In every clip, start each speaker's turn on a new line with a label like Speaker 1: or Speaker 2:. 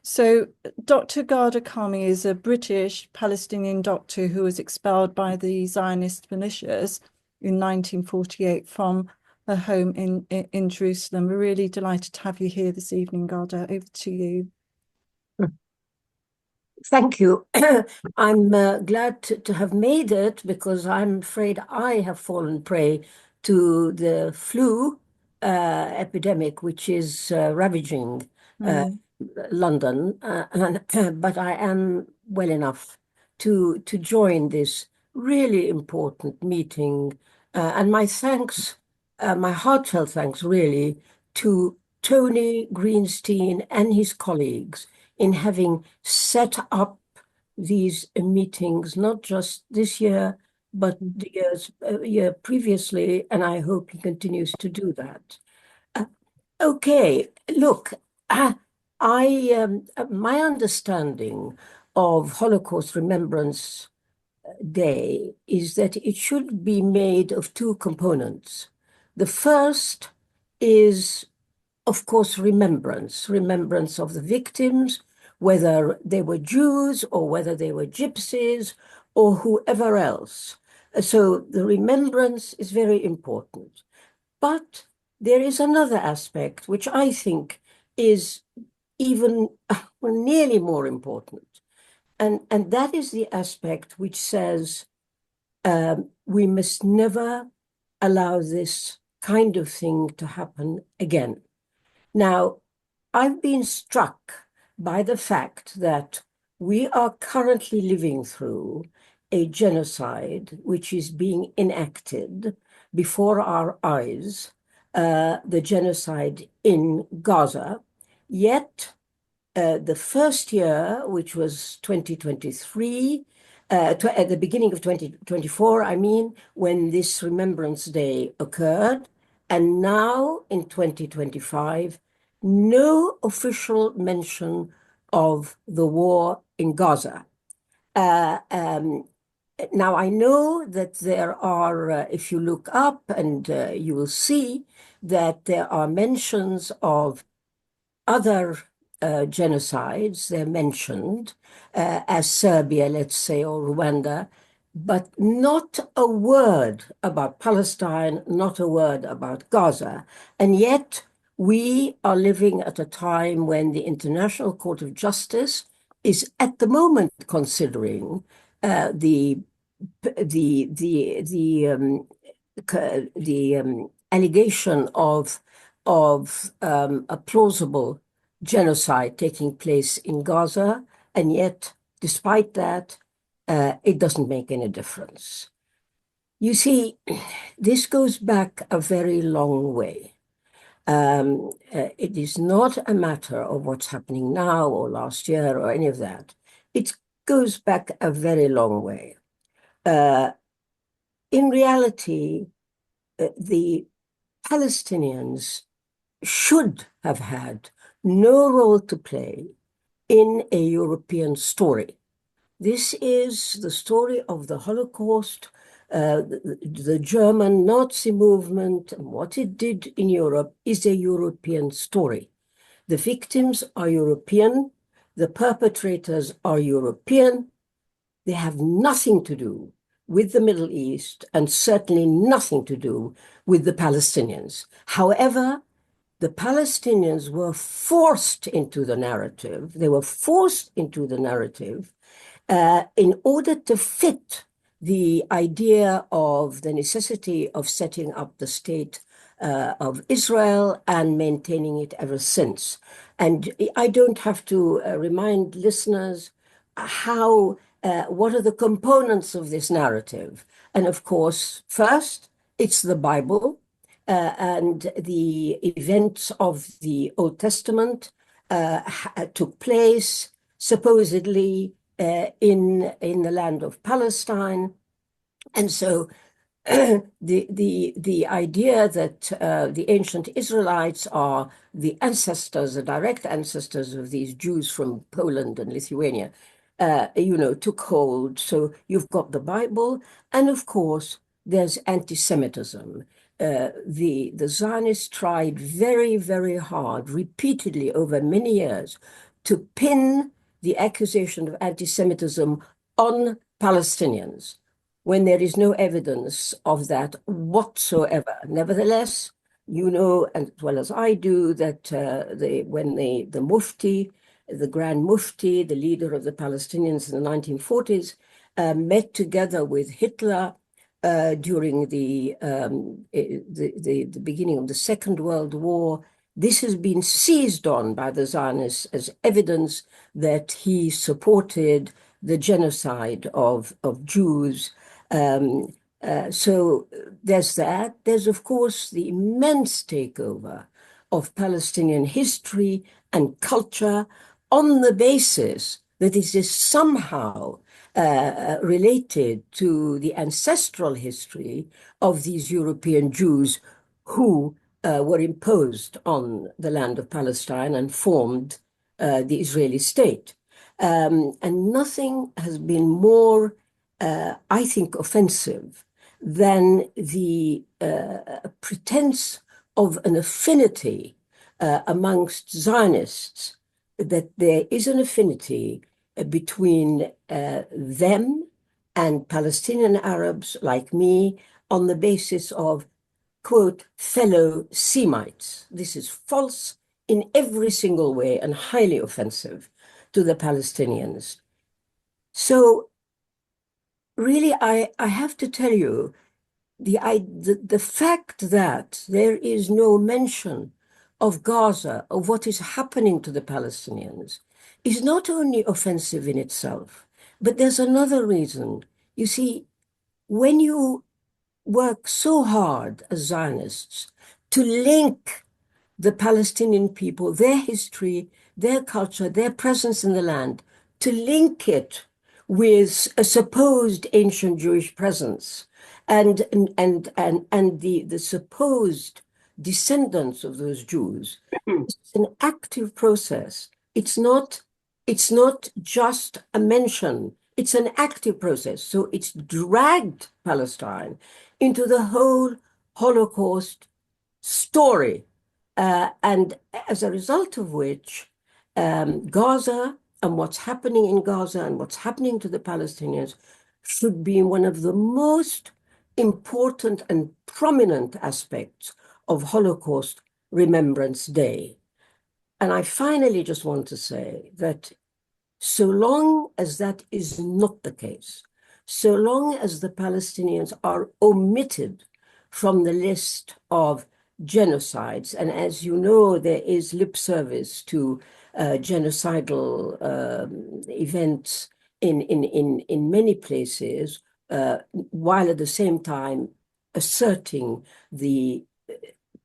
Speaker 1: So, Dr. Ghada Karmi is a British Palestinian doctor who was expelled by the Zionist militias in 1948 from her home in Jerusalem. We're really delighted to have you here this evening, Ghada. Over to you.
Speaker 2: Thank you. I'm glad to have made it because I'm afraid I have fallen prey to the flu epidemic, which is ravaging uh,
Speaker 1: Mm.
Speaker 2: London. But I am well enough to join this really important meeting. And my thanks, my heartfelt thanks, really, to Tony Greenstein and his colleagues in having set up these meetings, not just this year, but the year previously, and I hope he continues to do that. Uh, okay, look, my understanding of Holocaust Remembrance Day is that it should be made of two components. The first is, of course, remembrance of the victims, whether they were Jews or whether they were gypsies or whoever else. So the remembrance is very important. But there is another aspect which I think is even nearly more important. And that is the aspect which says we must never allow this kind of thing to happen again. Now, I've been struck by the fact that we are currently living through a genocide which is being enacted before our eyes, the genocide in Gaza. Yet, the first year, which was 2023, at the beginning of 2024, I mean, when this Remembrance Day occurred, and now in 2025, no official mention of the war in Gaza. Now, I know that there are, if you look up, and you will see that there are mentions of other genocides. They're mentioned as Serbia, let's say, or Rwanda, but not a word about Palestine, not a word about Gaza. And yet we are living at a time when the International Court of Justice is at the moment considering the allegation of a plausible genocide taking place in Gaza, and yet, despite that, it doesn't make any difference. You see, this goes back a very long way. It is not a matter of what's happening now or last year or any of that. It goes back a very long way. In reality, the Palestinians should have had no role to play in a European story. This is the story of the Holocaust, the German Nazi movement, and what it did in Europe is a European story. The victims are European, the perpetrators are European. They have nothing to do with the Middle East and certainly nothing to do with the Palestinians. However, the Palestinians were forced into the narrative. They were forced into the narrative in order to fit the idea of the necessity of setting up the state of Israel and maintaining it ever since. And I don't have to remind listeners what are the components of this narrative. And of course, first, it's the Bible and the events of the Old Testament took place supposedly in the land of Palestine. And so the idea that the ancient Israelites are the ancestors, the direct ancestors of these Jews from Poland and Lithuania, took hold. So you've got the Bible, and of course, there's anti-Semitism. The Zionists tried very, very hard, repeatedly over many years, to pin the accusation of anti-Semitism on Palestinians when there is no evidence of that whatsoever. Nevertheless, you know as well as I do that when the Mufti, the Grand Mufti, the leader of the Palestinians in the 1940s, met together with Hitler during the beginning of the Second World War, this has been seized on by the Zionists as evidence that he supported the genocide of Jews. So there's that. There's, of course, the immense takeover of Palestinian history and culture on the basis that it is somehow related to the ancestral history of these European Jews who were imposed on the land of Palestine and formed the Israeli state. And nothing has been more, I think, offensive than the pretense of an affinity amongst Zionists, that there is an affinity between them and Palestinian Arabs like me on the basis of, quote, fellow Semites. This is false in every single way and highly offensive to the Palestinians. So really, I have to tell you, the fact that there is no mention of Gaza, of what is happening to the Palestinians, is not only offensive in itself, but there's another reason. You see, when you work so hard as Zionists to link the Palestinian people, their history, their culture, their presence in the land, to link it with a supposed ancient Jewish presence and the supposed descendants of those Jews, it's an active process. It's not just a mention. It's an active process. So it's dragged Palestine into the whole Holocaust story. And as a result of which, Gaza and what's happening in Gaza and what's happening to the Palestinians should be one of the most important and prominent aspects of Holocaust Remembrance Day. And I finally just want to say that so long as that is not the case, so long as the Palestinians are omitted from the list of genocides, and as you know, there is lip service to genocidal events in many places, while at the same time asserting the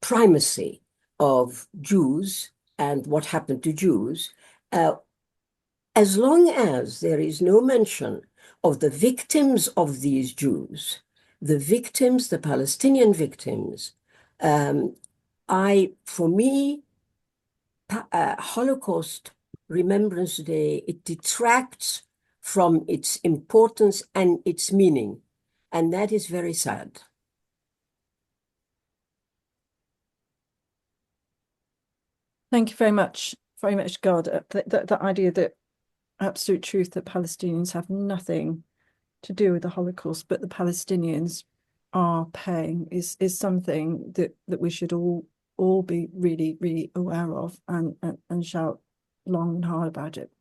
Speaker 2: primacy of Jews and what happened to Jews, as long as there is no mention of the victims of these Jews, the victims, the Palestinian victims, for me, Holocaust Remembrance Day, it detracts from its importance and its meaning, and that is very sad.
Speaker 1: Thank you very much, Ghada. The idea that absolute truth that Palestinians have nothing to do with the Holocaust, but the Palestinians are paying is something that we should all be really, really aware of and shout long and hard about it.